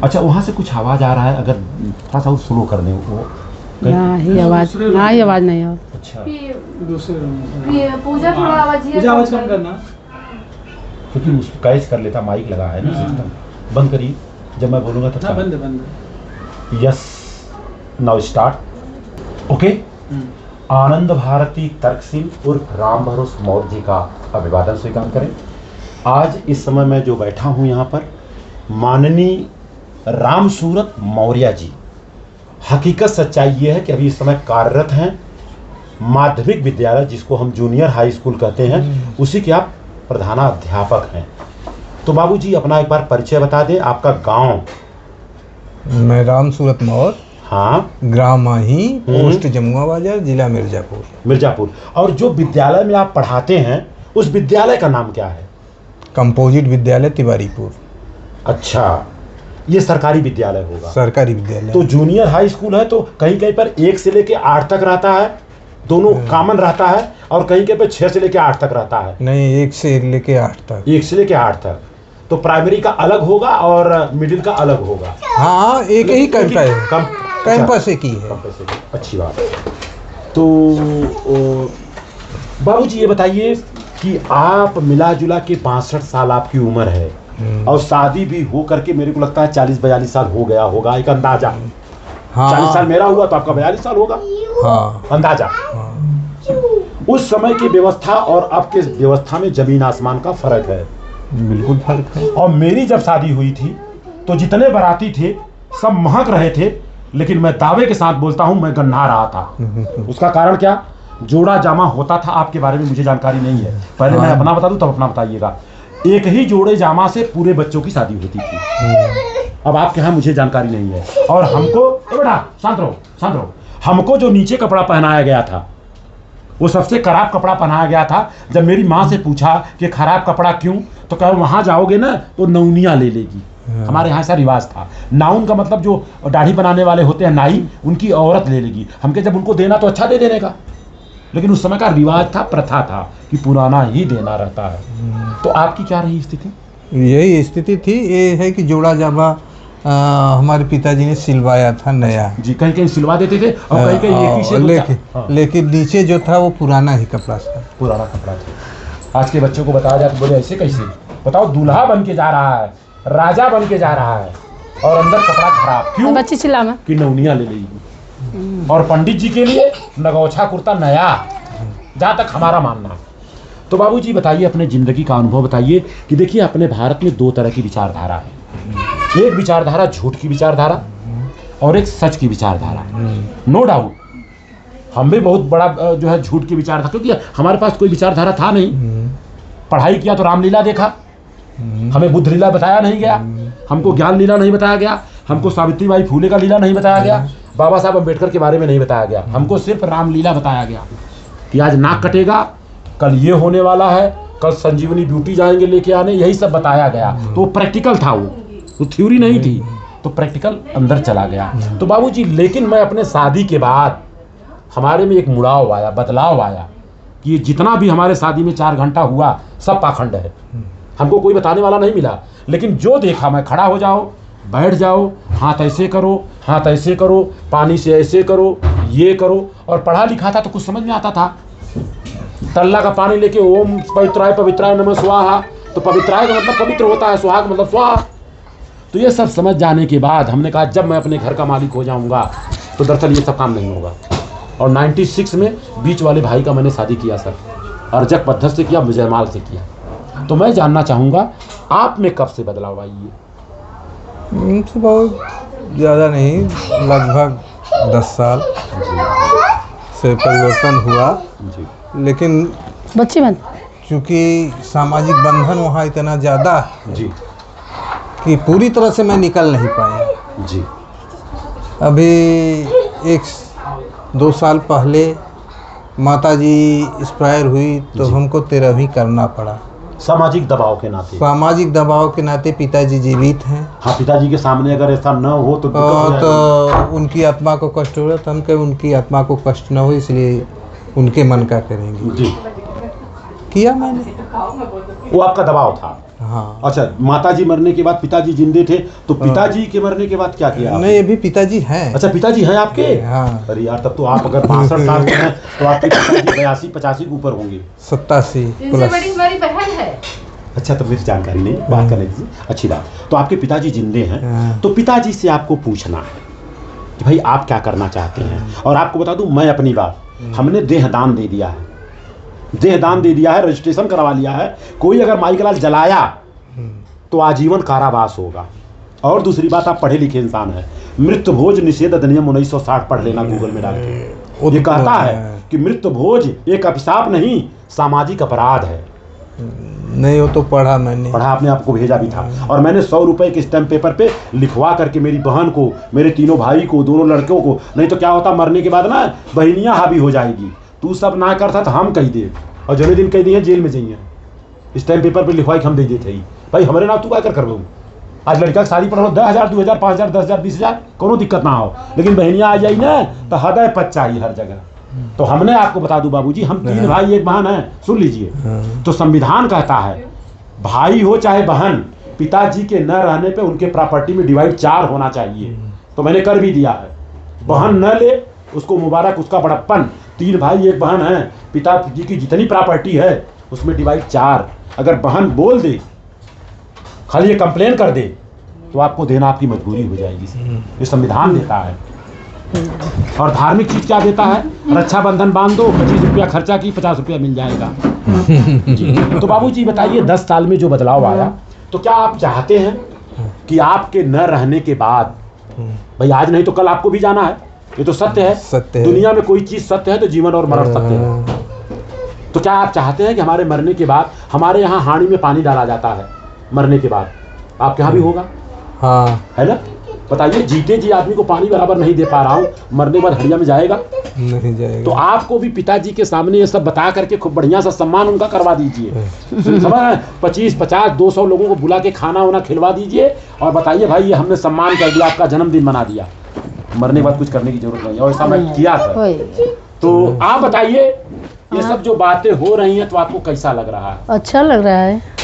अच्छा, वहाँ से कुछ आवाज़ आ रहा है, अगर थोड़ा सा स्लो कर दें वो। ना ही आवाज़ नहीं हो। अच्छा, पूजा थोड़ा आवाज़ कम करना, क्योंकि उस कैच कर लेता, माइक लगा है ना सिस्टम। बंद करिए जब मैं बोलूँगा तब। बंद। Yes, now start. ओके। आनंद भारती तर्कसिंह उर्फ राम भरोसे मौर्य जी का अभिवादन स्वीकार करें। आज इस समय मैं जो बैठा हूँ यहाँ पर, माननीय राम सूरत मौर्य जी, हकीकत सच्चाई ये है कि अभी इस समय कार्यरत हैं माध्यमिक विद्यालय, जिसको हम जूनियर हाई स्कूल कहते हैं, उसी के आप प्रधानाध्यापक हैं। तो बाबूजी अपना एक बार परिचय बता दें, आपका गांव। मैं राम सूरत मौर्य, हाँ, ग्राम माही, पोस्ट जमुआ बाजार, जिला मिर्जापुर। और जो विद्यालय में आप पढ़ाते हैं उस विद्यालय का नाम क्या है? कंपोजिट विद्यालय तिवारीपुर। अच्छा, ये सरकारी विद्यालय होगा? सरकारी विद्यालय। तो जूनियर हाई स्कूल है, तो कहीं कहीं पर 1 से लेके 8 तक रहता है, दोनों कॉमन रहता है, और कहीं कहीं पर 6 से लेके 8 तक रहता है। नहीं, 1 से लेके 8 तक। 1 से लेके 8 तक। तो प्राइमरी का अलग होगा और मिडिल का अलग होगा। हाँ, एक ही कैंपस एक ही है। अच्छी बात है। तो बाबूजी ये बताइए कि आप मिला जुला के 62 साल आपकी उम्र है, और शादी भी हो करके मेरे को लगता है 40-42 साल हो गया होगा, एक अंदाजा। हाँ, 40 साल मेरा हुआ तो आपका 42 साल होगा। हाँ, अंदाजा। उस समय की व्यवस्था और अब के व्यवस्था में जमीन आसमान का फर्क है। बिल्कुल फर्क है। और मेरी जब शादी हुई थी तो जितने बाराती थे सब महक रहे थे, लेकिन मैं दावे के साथ बोलता हूं मैं गन्ना रहा था। उसका कारण क्या? जोड़ा जामा होता था। आपके बारे में मुझे जानकारी नहीं है, पहले मैं अपना बता दूं तब अपना बताइएगा। एक ही जोड़े जामा से पूरे बच्चों की शादी होती थी। अब आपके यहाँ मुझे जानकारी नहीं है। और हमको, बेटा शांत रहो, हमको जो नीचे कपड़ा पहनाया गया था वो सबसे खराब कपड़ा पहनाया गया था। जब मेरी माँ से पूछा कि खराब कपड़ा क्यों, तो कहा वहां जाओगे ना तो नौनिया ले लेगी। हमारे यहाँ ऐसा रिवाज था। नाउन का मतलब जो दाढ़ी बनाने वाले होते हैं नाई, उनकी औरत ले लेगी। हमके जब उनको देना तो अच्छा दे देने का, लेकिन उस समय का रिवाज था, प्रथा था कि पुराना ही देना रहता है। तो आपकी क्या रही स्थिति? यही स्थिति थी। ये है कि जोड़ा जामा हमारे पिताजी ने सिलवाया था नया जी। कहीं कहीं सिलवा देते थे और कहीं कहीं एक ही से लेकिन नीचे जो था वो पुराना ही कपड़ा था। पुराना कपड़ा था। आज के बच्चों को बताया जाए तो बोले ऐसे कैसे? बताओ, दूल्हा बन के जा रहा है, राजा बन के जा रहा है, और अंदर कपड़ा खराब क्यों? बच्ची चिल्लाना कि नौनिया ले लेगी। और पंडित जी के लिए नगौछा कुर्ता नया, जहाँ तक हमारा मानना है। तो बाबूजी बताइए, अपने जिंदगी का अनुभव बताइए कि देखिए अपने भारत में 2 तरह की विचारधारा है। एक विचारधारा झूठ की विचारधारा और एक सच की विचारधारा। नो डाउट हम भी बहुत बड़ा जो है झूठ की विचारधारा, क्योंकि हमारे पास कोई विचारधारा था नहीं। पढ़ाई किया तो रामलीला देखा, हमें बुद्ध लीला बताया नहीं गया, हमको ज्ञान लीला नहीं बताया गया, हमको सावित्रीबाई फूले का लीला नहीं बताया गया, बाबा साहब अम्बेडकर के बारे में नहीं बताया गया। हमको सिर्फ रामलीला बताया गया कि आज नाक कटेगा, कल ये होने वाला है, कल संजीवनी ब्यूटी जाएंगे लेके आने, यही सब बताया गया। तो प्रैक्टिकल था, वो थ्योरी नहीं थी, तो प्रैक्टिकल अंदर चला गया। तो बाबूजी, लेकिन मैं अपने शादी के बाद हमारे में एक मुड़ाव आया, बदलाव आया कि जितना भी हमारे शादी में 4 घंटा हुआ सब पाखंड है। हमको कोई बताने वाला नहीं मिला, लेकिन जो देखा मैं खड़ा हो जाओ, बैठ जाओ, हाथ ऐसे करो, हाथ ऐसे करो, पानी से ऐसे करो, ये करो। और पढ़ा लिखा था तो कुछ समझ में आता था। तल्ला का पानी लेके ओम पवित्राय नमः स्वाहा, तो पवित्राय का मतलब पवित्र होता है, स्वाहा का मतलब स्वाहा। तो ये सब समझ जाने के बाद हमने कहा जब मैं अपने घर का मालिक हो जाऊंगा तो दरअसल ये सब काम नहीं होगा। और 96 में बीच वाले भाई का मैंने शादी किया सर, अर्जक पद्धर से किया, मुजयमाल से किया। तो मैं जानना चाहूँगा आप में कब से बदलाव आई है? बहुत ज़्यादा नहीं, लगभग 10 साल से परिवर्तन हुआ जी। लेकिन बच्ची बन चूँकि सामाजिक बंधन वहाँ इतना ज़्यादा है जी कि पूरी तरह से मैं निकल नहीं पाया। जी। अभी 1-2 साल पहले माताजी एक्सपायर हुई तो हमको 13वीं करना पड़ा। सामाजिक दबाव के नाते? सामाजिक दबाव के नाते पिताजी जीवित हैं। हाँ, पिताजी के सामने अगर ऐसा न हो तो उनकी आत्मा को कष्ट हो रहा था। हम कहे उनकी आत्मा को कष्ट न हो, इसलिए उनके मन का करेंगे। जी। किया मैंने। वो आपका दबाव था? हाँ। अच्छा, माता जी मरने के बाद पिताजी जिंदे थे, तो पिताजी के मरने के बाद क्या किया आपने? नहीं, अभी पिताजी हैं। अच्छा, पिताजी हैं आपके? हाँ। अरे यार, तब तो आप अगर 62 साल के हैं तो आपके पिताजी 82-85 के ऊपर होंगे। 87 इनसे प्लस। बड़ी हमारी बहन है। अच्छा, तो मेरी जानकारी नहीं, बात करने दीजिए। अच्छी बात। तो आपके पिताजी जिंदे हैं, हाँ। तो पिताजी से आपको पूछना है कि भाई आप क्या करना चाहते हैं। और आपको बता दूं मैं अपनी बात, हमने देहदान दे दिया है, देहदान दे दिया है, रजिस्ट्रेशन करवा लिया है। कोई अगर माई का लाल जलाया तो आजीवन कारावास होगा। और दूसरी बात, आप पढ़े लिखे इंसान हैं, मृत्यु भोज निषेध अधिनियम 1960 पढ़ लेना गूगल में डाल के। ये कहता है कि मृत्यु भोज एक अभिशाप नहीं, सामाजिक अपराध है। नहीं, वो तो पढ़ा मैंने। पढ़ा आपने, आपको भेजा भी था। और मैंने 100 रुपए के स्टैम्प पेपर पे लिखवा करके मेरी बहन को, मेरे तीनों भाई को, दोनों लड़कों को, नहीं तो क्या होता मरने के बाद ना बहनियां हावी हो जाएगी, तू सब ना करता तो हम कह दे, और जो दिन कह दिए जेल में जाइए। स्टैम्प पेपर पे लिखवाई हम दे देते ही, भाई हमारे नाम तू क्या कर दो। आज लड़का की शादी पढ़ो 10,000 2,000 5,000 10,000 20,000 कोनो दिक्कत ना हो, लेकिन बहनियां आ जाई ना तो हृदय पच चाहिए हर जगह। तो हमने आपको बता दूं बाबूजी, हम 3 भाई 1 बहन है, सुन लीजिए। तो संविधान कहता है भाई हो चाहे बहन, पिताजी के न रहने पे उनके प्रॉपर्टी में डिवाइड 4 होना चाहिए। तो मैंने कर भी दिया है। बहन न ले उसको मुबारक, उसका बड़प्पन। 3 भाई 1 बहन है, पिताजी की जितनी प्रॉपर्टी है उसमें डिवाइड 4। अगर बहन बोल दे, खाली ये कंप्लेन कर दे, तो आपको देना आपकी मजबूरी हो जाएगी। ये संविधान देता है। और धार्मिक चीज क्या देता है, रक्षाबंधन बांध दो, 25 रुपया खर्चा की 50 रुपया मिल जाएगा। जी। तो बाबूजी बताइए, 10 साल में जो बदलाव आया, तो क्या आप चाहते हैं कि आपके न रहने के बाद, भाई आज नहीं तो कल आपको भी जाना है, ये तो सत्य है। सत्य है। दुनिया में कोई चीज सत्य है तो जीवन और मरण सत्य है। तो क्या आप चाहते हैं कि हमारे मरने के बाद, हमारे यहाँ हांडी में पानी डाला जाता है मरने के बाद, आपके यहाँ भी होगा? हाँ। है ना? बताइए, जीते जी आदमी को पानी बराबर नहीं दे पा रहा हूँ, मरने के बाद हड़िया में जाएगा? नहीं जाएगा। तो आपको भी पिताजी के सामने ये सब बता करके खूब बढ़िया सा सम्मान उनका करवा दीजिए। समझ, 25 50 200 लोगों को बुला के खाना वाना खिलवा दीजिए और बताइए भाई ये हमने सम्मान कर दिया, आपका जन्मदिन मना दिया। मरने के बाद कुछ करने की जरूरत नहीं है, और ऐसा मैं किया था। तो आप बताइए, ये सब जो बातें हो रही हैं तो आपको कैसा लग रहा है? अच्छा लग रहा है।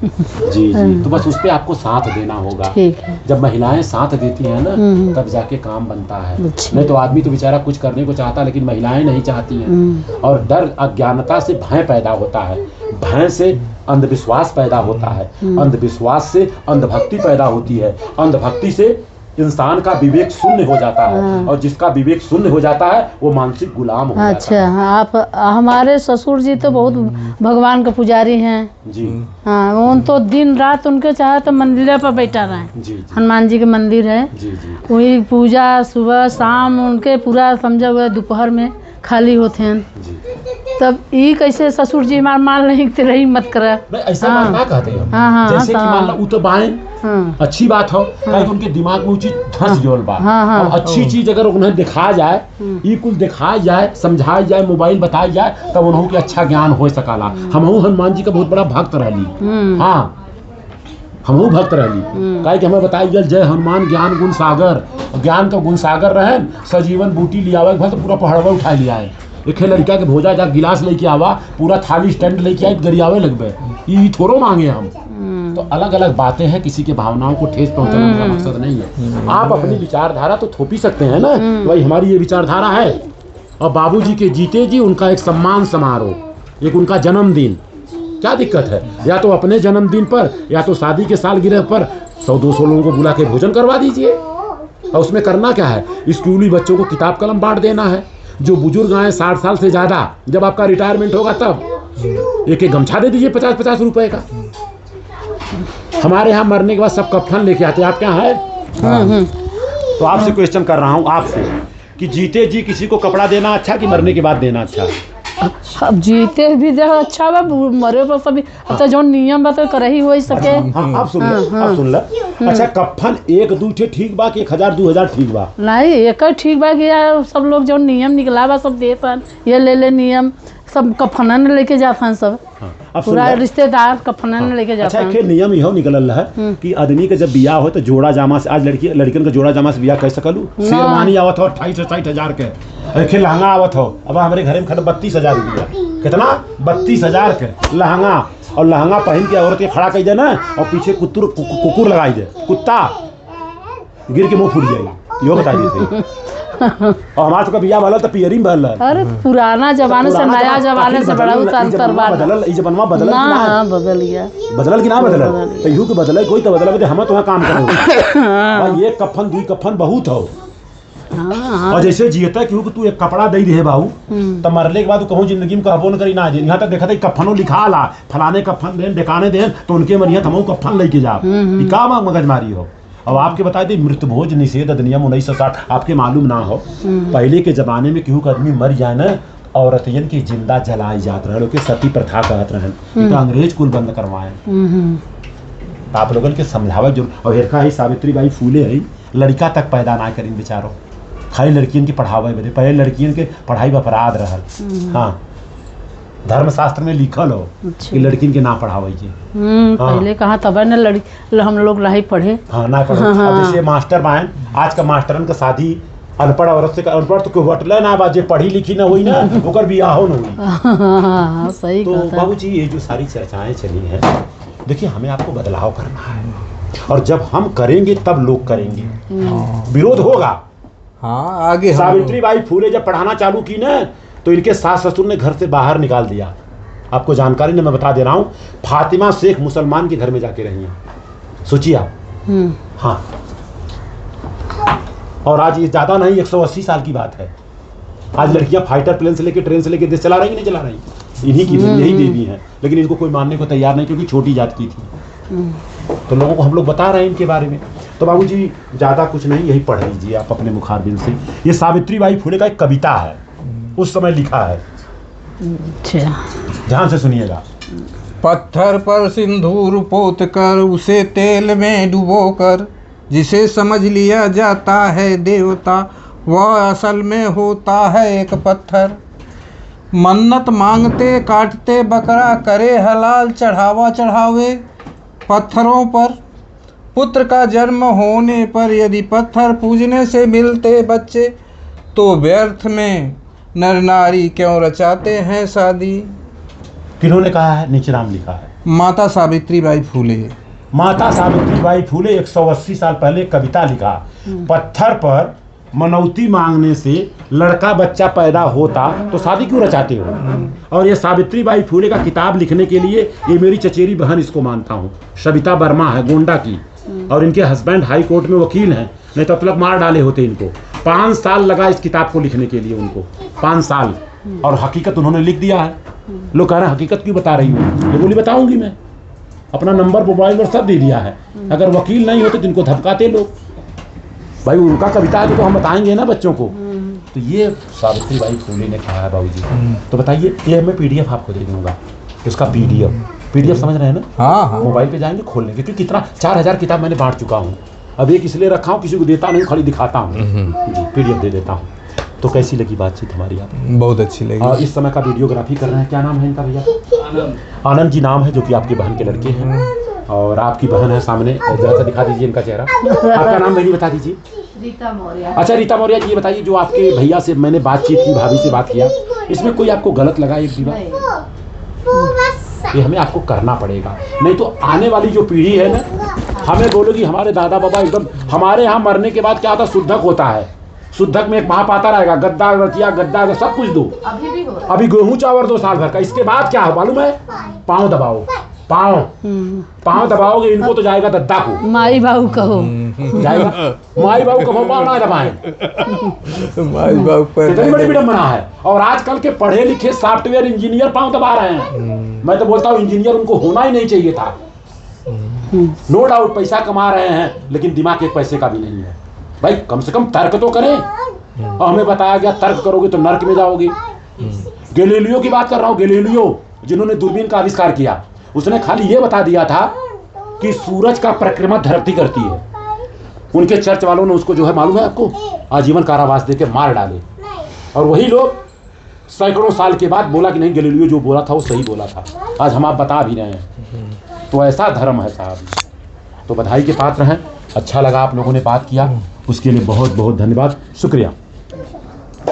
जी जी। तो बस उस पे आपको साथ देना होगा। ठीक है। जब महिलाएं साथ देती हैं ना, तब जाके काम बनता है। अच्छा। नहीं तो आदमी तो बेचारा कुछ करने को चाहता, लेकिन महिलाएं नहीं चाहती हैं। और डर, अज्ञानता से भय पैदा होता है, भय से अंधविश्वास पैदा होता है, अंधविश्वास से अंधभक्ति पैदा होती है, अंधभक्ति से इंसान का विवेक शून्य हो जाता है, और जिसका विवेक शून्य हो जाता है वो मानसिक गुलाम हो जाता है। अच्छा, हाँ, आप हमारे ससुर जी तो बहुत भगवान के पुजारी हैं जी। हाँ, उन तो दिन रात उनके चाहे तो मंदिर पर बैठा रहे। जी जी हनुमान जी के मंदिर है, जी जी। वही पूजा सुबह शाम उनके पूरा समझा हुआ, दोपहर में खाली होते हैं। जी। तब ये कैसे ससुर जी हमार मान नहीं ते रही मत करे। नहीं, ऐसा हाँ। ना कहते हैं। हाँ, हाँ, जैसे कि हाँ। मान लो वो तो बाएं, हाँ। अच्छी बात हो, ताकि उनके दिमाग में वो चीज धंस जोल बा। हाँ, हाँ। और अच्छी चीज अगर उन्हें दिखाया जाए, ये कुल दिखाया जाए, समझाया जाए, मोबाइल बताया जाए, तब उन्हों के अच्छा ज्ञान हो सकाला। हमहू हनुमान जी का बहुत बड़ा भक्त रहली। हाँ, हमहू भक्त रहली। काहे कि हमें बताया गया, जय हनुमान ज्ञान गुण सागर, ज्ञान का गुण सागर रहे, सजीवन बूटी लिया तो पूरा पहाड़वा उठा लिया है। एक लड़का के भोजा जा गिलास लेके आवा, पूरा थाली स्टैंड लेके आई, गरियावे लगबे, ये थोड़ो मांगे हम। तो अलग अलग बातें हैं, किसी के भावनाओं को ठेस पहुंचाना का मकसद नहीं है। आप अपनी विचारधारा तो थोपी सकते हैं ना, भाई हमारी ये विचारधारा है। और बाबूजी के जीते जी उनका एक सम्मान समारोह, एक उनका जन्मदिन, क्या दिक्कत है? या तो अपने जन्मदिन पर, या तो शादी के सालगिरह पर 100-200 लोगों को बुला के भोजन करवा दीजिए। और उसमें करना क्या है, स्कूली बच्चों को किताब कलम बांट देना है। जो बुजुर्ग आए 60 साल से ज़्यादा, जब आपका रिटायरमेंट होगा तब एक एक गमछा दे दीजिए 50-50 रुपए का। हमारे यहाँ मरने के बाद सब कफन लेके आते हैं, आप क्या है? तो आपसे क्वेश्चन कर रहा हूँ आपसे कि जीते जी किसी को कपड़ा देना अच्छा कि मरने के बाद देना अच्छा? अब जीते भी जो अच्छा बा, मरे पर सभी अच्छा जो नियम बा तो करही हो सके। हाँ, आप सुन लो, आप सुन लो। अच्छा, कफन 1-2 ठे ठीक बा कि 1000-2000 ठीक बा? नहीं, एक ठीक बा कि यार सब लोग जो नियम निकला बा सब देतन, ये ले ले नियम, सब कफनन लेके जातन सब। अब सुन पूरा लो। रिश्तेदार कफनन लेके अच्छा, जातन। एक नियम इहो निकलल है कि आदमी के जब बियाह हो तो जोड़ा जामा से, आज लड़कियन का जोड़ा जामा से बियाह कर सकलू। शेरवानी आवत हो 28-60 हजार के, एक लहंगा आवत हो, अब हमारे घर में खड़ा 32,000 रुपया, कितना? 32,000 के लहंगा। और लहंगा पहन के औरत के खड़ा कर दे ना और पीछे कुकुर लगाई दे, कुत्ता गिर के मुंह फूट जाएगा, यो बताइए थे। और हमारा तो कभी वाला तो पियरी में बदल। अरे पुराना जमाने से नया जमाने से बड़ा अंतर बदल, ई जमाना बदल ना बदल गया, बदलल कि ना बदलल, तो यूं के बदले कोई तो बदल हम तो काम करेंगे भाई, एक कफन दुई कफन बहुत हो। और जैसे जियता कि तू एक कपड़ा दे रहे बाबू, तब मरले के बाद कहूँ जिंदगी में कहबो न करी ना, यहाँ तक देखा था कफनो लिखा ला फलाने कफन देन ढेकाने देन, तो उनके मरिया हम कफन लेके जाओ, का मगजमारी हो। अब आपके बता दें मृत भोज निषेध अधिनियम 1960 आपके मालूम ना हो, पहले के जमाने में केहू का आदमी मर जाए ना, औरतियन की जिंदा जलाई जात रहे, लोग सती प्रथा कहत रहे, तो अंग्रेज कुल बंद करवाए। आप लोगन के समझावे जरूर। और हेरखा है सावित्री बाई फूले है लड़का तक पैदा ना करीन बेचारो, खाली लड़कियन की पढ़ावे बदे, पहले लड़कियन के पढ़ाई अपराध रहल। हाँ, धर्मशास्त्र में लिखल हो कि लड़किन के ना पढ़ावे के। पहले कहाँ तब न हम लोग नहीं पढ़े। हाँ ना पढ़े। अब जैसे मास्टर बाहन, आज का मास्टरन का शादी अनपढ़ औरत से, अनपढ़ तो होटल ना बाजे, पढ़ी लिखी ना हुई ना, ओकर बियाहो न हुई। सही तो बाबूजी ये जो सारी चर्चाएं चली हैं, देखिए हमें आपको बदलाव करना है, और जब हम करेंगे तब लोग करेंगे, विरोध होगा। हाँ आगे सावित्री बाई फूले जब पढ़ाना चालू की ना, तो इनके सास ससुर ने घर से बाहर निकाल दिया। आपको जानकारी ने मैं बता दे रहा हूँ, फातिमा शेख मुसलमान के घर में जाके रही हैं, सोचिए आप। हाँ, और आज ये ज़्यादा नहीं 180 साल की बात है। आज लड़कियां फाइटर प्लेन से लेकर ट्रेन से लेकर देश चला रही नहीं चला रही, इन्हीं की यही देवी हैं, लेकिन इनको कोई मानने को तैयार नहीं क्योंकि छोटी जात की थी। तो लोगों को हम लोग बता रहे हैं इनके बारे में। तो बाबूजी ज़्यादा कुछ नहीं, यही पढ़ लीजिए आप अपने मुखारबिन से। ये सावित्री बाई फूले का एक कविता है, उस समय लिखा है, ध्यान से सुनिएगा। पत्थर पर सिंदूर पोत कर उसे तेल में डुबो कर, जिसे समझ लिया जाता है देवता, वह असल में होता है एक पत्थर। मन्नत मांगते काटते बकरा, करे हलाल चढ़ावा चढ़ावे। पत्थरों पर पुत्र का जन्म होने पर यदि पत्थर पूजने से मिलते बच्चे, तो व्यर्थ में नर नारी क्यों रचाते हैं शादी। किन्होंने कहा है? नीचे नाम लिखा है, माता सावित्री बाई फूले। माता सावित्री बाई फूले 180 साल पहले कविता लिखा, पत्थर पर मनौती मांगने से लड़का बच्चा पैदा होता तो शादी क्यों रचाते हो। और ये सावित्री बाई फूले का किताब लिखने के लिए ये मेरी चचेरी बहन, इसको मानता हूँ, सविता वर्मा है गोंडा की, और इनके हस्बैंड हाई कोर्ट में वकील हैं, नहीं तो अब तक मार डाले होते इनको। 5 साल लगा इस किताब को लिखने के लिए उनको, 5 साल, और हकीकत उन्होंने लिख दिया है। लोग कह रहे हैं हकीकत क्यों बता रही हूँ, ये बोली बताऊंगी मैं, अपना नंबर मोबाइल पर सब दे दिया है। अगर वकील नहीं होते तो इनको धमकाते लोग, भाई उनका कविता है तो हम बताएंगे ना बच्चों को। तो ये सावित्री बाई फूले ने कहा है बाबूजी। तो बताइए, ये मैं PDF आपको दे दूंगा, उसका PDF समझ रहे हैं ना। हाँ, मोबाइल पे जाएंगे खोल लेंगे, क्योंकि कितना 4000 किताब मैंने बांट चुका हूँ। अब एक इसलिए रखा हूँ, किसी को देता नहीं, खाली दिखाता हूँ जी, PDF दे देता हूँ। तो कैसी लगी बातचीत हमारी? आप बहुत अच्छी लगी। और इस समय का वीडियोग्राफी कर रहे हैं, क्या नाम है इनका भैया? आनंद जी नाम है, जो कि आपकी बहन के लड़के हैं, और आपकी बहन है सामने, जरा सा दिखा दीजिए इनका चेहरा। आपका नाम भैया बता दीजिए। रीता मौर्य। अच्छा रीता मौर्य जी, ये बताइए जो आपके भैया से मैंने बातचीत की, भाभी से बात किया, इसमें कोई आपको गलत लगा एक भी बात? ये हमें आपको करना पड़ेगा, नहीं तो आने वाली जो पीढ़ी है ना, हमें बोलोगी हमारे दादा बाबा एकदम, हमारे यहाँ मरने के बाद क्या होता, शुद्धक होता है, शुद्धक में एक महापाता रहेगा, गद्दा रतिया गद्दा सब कुछ दो, अभी भी हो रहा है। अभी गेहूं चावल 2 साल भर का। इसके बाद क्या हो मालूम है? पाँव दबाओ, पाँव दबाओगे इनको तो जाएगा दद्दा को, माई बाबू कहो जाएगा, माई बाबू कहो पाँव ना दबाएं। माई बाबू पर कितनी बड़ी विडंबना है। और आजकल के पढ़े लिखे सॉफ्टवेयर इंजीनियर पाँव दबा रहे हैं। मैं तो बोलता हूँ इंजीनियर उनको होना ही नहीं चाहिए था। नो डाउट पैसा कमा रहे हैं, लेकिन दिमाग एक पैसे का भी नहीं है। भाई कम से कम तर्क तो करें। और हमें बताया गया तर्क करोगे तो नर्क में जाओगे। गैलीलियो की बात कर रहा हूँ, गैलीलियो जिन्होंने दूरबीन का आविष्कार किया, उसने खाली ये बता दिया था कि सूरज का परिक्रमा धरती करती है। उनके चर्च वालों ने उसको जो है मालूम है आपको, आजीवन कारावास देके मार डाले। और वही लोग सैकड़ों साल के बाद बोला कि नहीं गैलीलियो जो बोला था वो सही बोला था। आज हम आप बता भी रहे हैं। तो ऐसा धर्म है साहब। तो बधाई के पात्र हैं। अच्छा लगा आप लोगों ने बात किया, उसके लिए बहुत बहुत धन्यवाद, शुक्रिया।